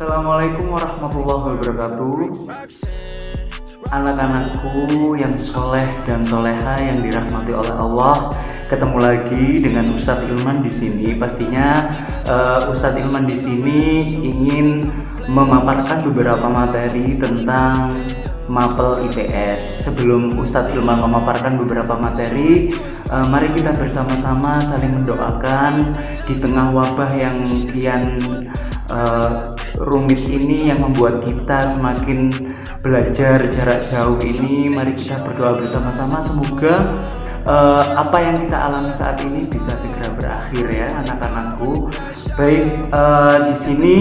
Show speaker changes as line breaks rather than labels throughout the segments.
Assalamualaikum warahmatullahi wabarakatuh. Anak-anakku yang soleh dan soleha yang dirahmati oleh Allah, ketemu lagi dengan Ustadz Ilman di sini. Pastinya Ustadz Ilman di sini ingin memaparkan beberapa materi tentang Mapel IPS. Sebelum Ustadz Ilman memaparkan beberapa materi, mari kita bersama-sama saling mendoakan di tengah wabah yang kian rumit ini yang membuat kita semakin belajar jarak jauh ini. Mari kita berdoa bersama-sama semoga apa yang kita alami saat ini bisa segera berakhir ya anak-anakku. Baik, di sini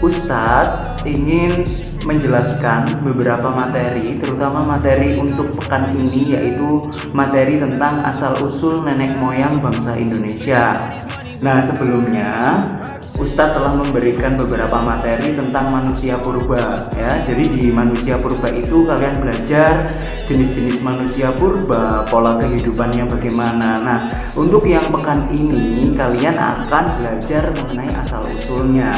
Ustadz ingin menjelaskan beberapa materi, terutama materi untuk pekan ini, yaitu materi tentang asal-usul nenek moyang bangsa Indonesia. Nah, sebelumnya Ustadz telah memberikan beberapa materi tentang manusia purba ya. Jadi di manusia purba itu kalian belajar jenis-jenis manusia purba, pola kehidupannya bagaimana. Nah, untuk yang pekan ini kalian akan belajar mengenai asal-usulnya.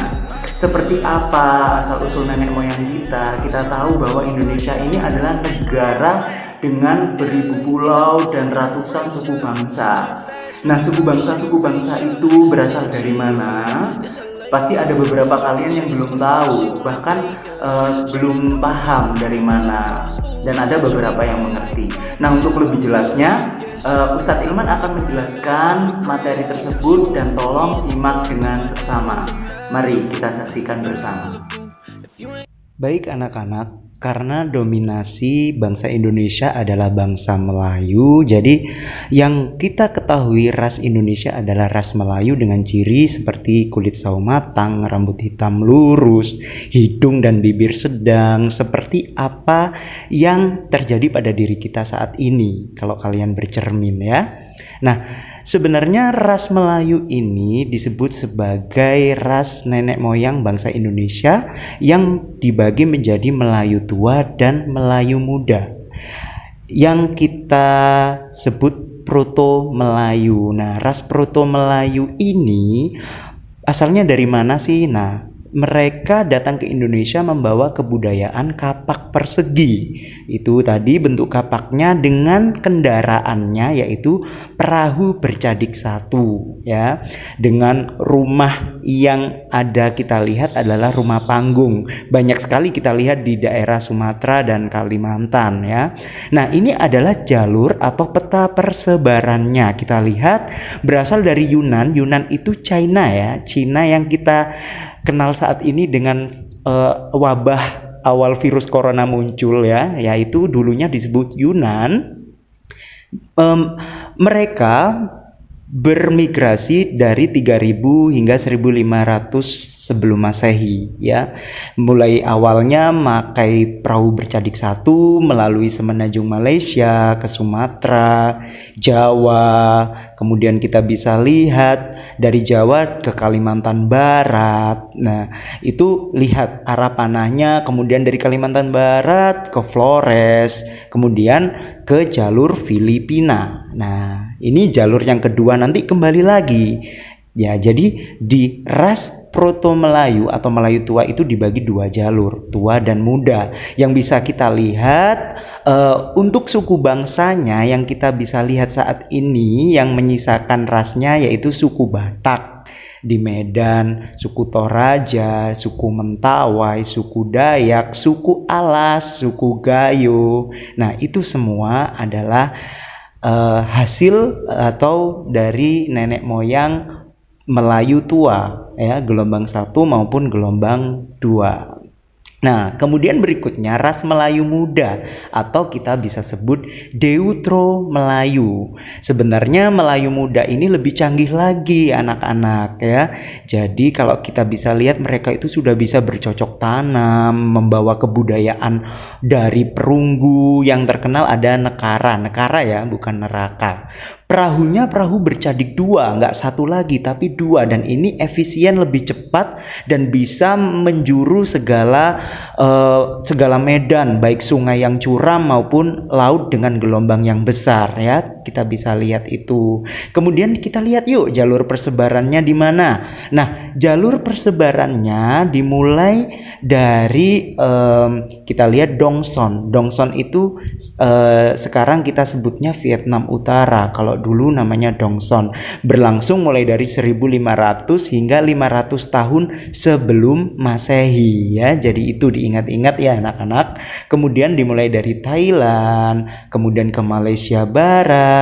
Seperti apa asal-usul nenek moyang kita? Kita tahu bahwa Indonesia ini adalah negara dengan beribu pulau dan ratusan suku bangsa. Nah, suku bangsa itu berasal dari mana? Pasti ada beberapa kalian yang belum tahu, bahkan belum paham dari mana, dan ada beberapa yang mengerti. Nah, untuk lebih jelasnya, Ustadz Ilman akan menjelaskan materi tersebut dan tolong simak dengan seksama. Mari kita saksikan bersama.
Baik anak-anak, karena dominasi bangsa Indonesia adalah bangsa Melayu, jadi yang kita ketahui ras Indonesia adalah ras Melayu dengan ciri seperti kulit sawo matang, rambut hitam lurus, hidung dan bibir sedang, seperti apa yang terjadi pada diri kita saat ini kalau kalian bercermin ya. Nah, sebenarnya ras Melayu ini disebut sebagai ras nenek moyang bangsa Indonesia yang dibagi menjadi Melayu tua dan Melayu muda, yang kita sebut Proto Melayu. Nah, ras Proto Melayu ini asalnya dari mana sih? Nah, mereka datang ke Indonesia membawa kebudayaan kapak persegi. Itu tadi bentuk kapaknya dengan kendaraannya yaitu perahu bercadik satu ya. Dengan rumah yang ada kita lihat adalah rumah panggung. Banyak sekali kita lihat di daerah Sumatera dan Kalimantan ya. Nah, ini adalah jalur atau peta persebarannya. Kita lihat berasal dari Yunan. Yunan itu China ya. Cina yang kita kenal saat ini dengan wabah awal virus corona muncul ya, yaitu dulunya disebut Yunan. Mereka bermigrasi dari 3000 hingga 1500 sebelum Masehi ya. Mulai awalnya memakai perahu bercadik satu melalui semenanjung Malaysia ke Sumatera, Jawa, kemudian kita bisa lihat dari Jawa ke Kalimantan Barat. Nah, itu lihat arah panahnya, kemudian dari Kalimantan Barat ke Flores, kemudian ke jalur Filipina. Nah, ini jalur yang kedua, nanti kembali lagi. Ya, jadi di ras Proto Melayu atau Melayu tua itu dibagi dua jalur, tua dan muda. Yang bisa kita lihat untuk suku bangsanya yang kita bisa lihat saat ini yang menyisakan rasnya yaitu suku Batak di Medan, suku Toraja, suku Mentawai, suku Dayak, suku Alas, suku Gayo. Nah, itu semua adalah hasil atau dari nenek moyang Melayu tua ya, gelombang 1 maupun gelombang 2. Nah, kemudian berikutnya ras Melayu muda atau kita bisa sebut Deutro Melayu. Sebenarnya Melayu muda ini lebih canggih lagi anak-anak ya. Jadi kalau kita bisa lihat mereka itu sudah bisa bercocok tanam, membawa kebudayaan dari perunggu. Yang terkenal ada Nekara ya, bukan neraka. Perahunya perahu bercadik dua, nggak satu lagi tapi dua, dan ini efisien, lebih cepat dan bisa menjuru segala medan, baik sungai yang curam maupun laut dengan gelombang yang besar ya. Kita bisa lihat itu. Kemudian kita lihat yuk jalur persebarannya di mana. Nah, jalur persebarannya dimulai dari kita lihat Dongson. Dongson itu sekarang kita sebutnya Vietnam Utara. Kalau dulu namanya Dongson. Berlangsung mulai dari 1500 hingga 500 tahun sebelum Masehi ya. Jadi itu diingat-ingat ya anak-anak. Kemudian dimulai dari Thailand, kemudian ke Malaysia Barat,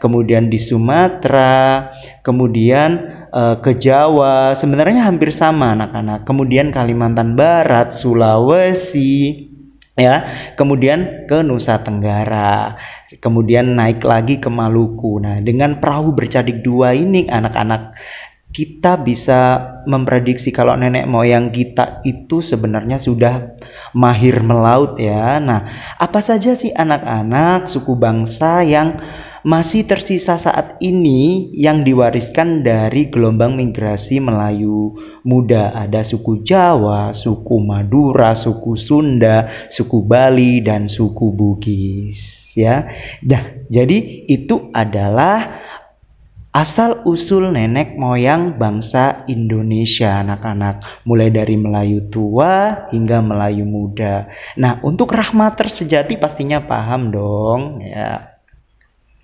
kemudian di Sumatera, kemudian ke Jawa, sebenarnya hampir sama anak-anak. Kemudian Kalimantan Barat, Sulawesi, ya, kemudian ke Nusa Tenggara, kemudian naik lagi ke Maluku. Nah, dengan perahu bercadik dua ini anak-anak, kita bisa memprediksi kalau nenek moyang kita itu sebenarnya sudah mahir melaut ya. Nah, apa saja sih anak-anak suku bangsa yang masih tersisa saat ini yang diwariskan dari gelombang migrasi Melayu muda? Ada suku Jawa, suku Madura, suku Sunda, suku Bali, dan suku Bugis ya. Nah, jadi itu adalah asal usul nenek moyang bangsa Indonesia anak-anak, mulai dari Melayu tua hingga Melayu muda. Nah, untuk Rahmater sejati pastinya paham dong ya.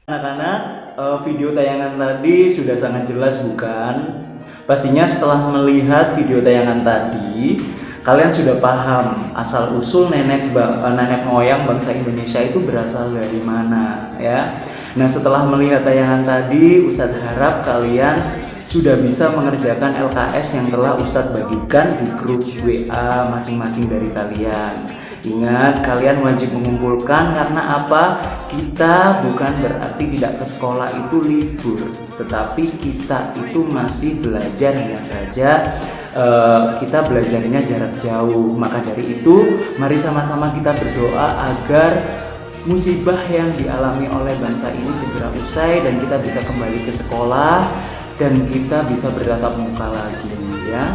Anak-anak, video tayangan tadi sudah sangat jelas bukan? Pastinya setelah melihat video tayangan tadi, kalian sudah paham asal usul nenek moyang bangsa Indonesia itu berasal dari mana ya. Nah, setelah melihat tayangan tadi, Ustadz harap kalian sudah bisa mengerjakan LKS yang telah Ustadz bagikan di grup WA masing-masing dari kalian. Ingat, kalian wajib mengumpulkan, karena apa? Kita bukan berarti tidak ke sekolah itu libur, tetapi kita itu masih belajar, hanya saja kita belajarnya jarak jauh. Maka dari itu, mari sama-sama kita berdoa agar musibah yang dialami oleh bangsa ini segera usai dan kita bisa kembali ke sekolah dan kita bisa bertatap muka lagi ya.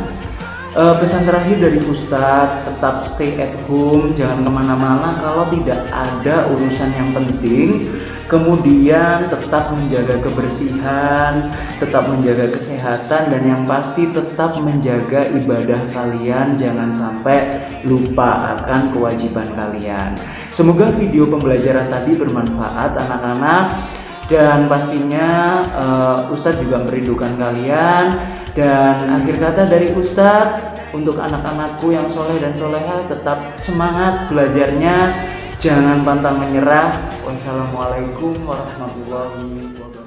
Pesan terakhir dari Ustadz, tetap stay at home, jangan kemana-mana kalau tidak ada urusan yang penting. Kemudian tetap menjaga kebersihan, tetap menjaga kesehatan, dan yang pasti tetap menjaga ibadah kalian. Jangan sampai lupa akan kewajiban kalian. Semoga video pembelajaran tadi bermanfaat anak-anak, dan pastinya Ustadz juga merindukan kalian. Dan akhir kata dari Ustadz, untuk anak-anakku yang soleh dan soleha, tetap semangat belajarnya, jangan pantang menyerah. Wassalamualaikum warahmatullahi wabarakatuh.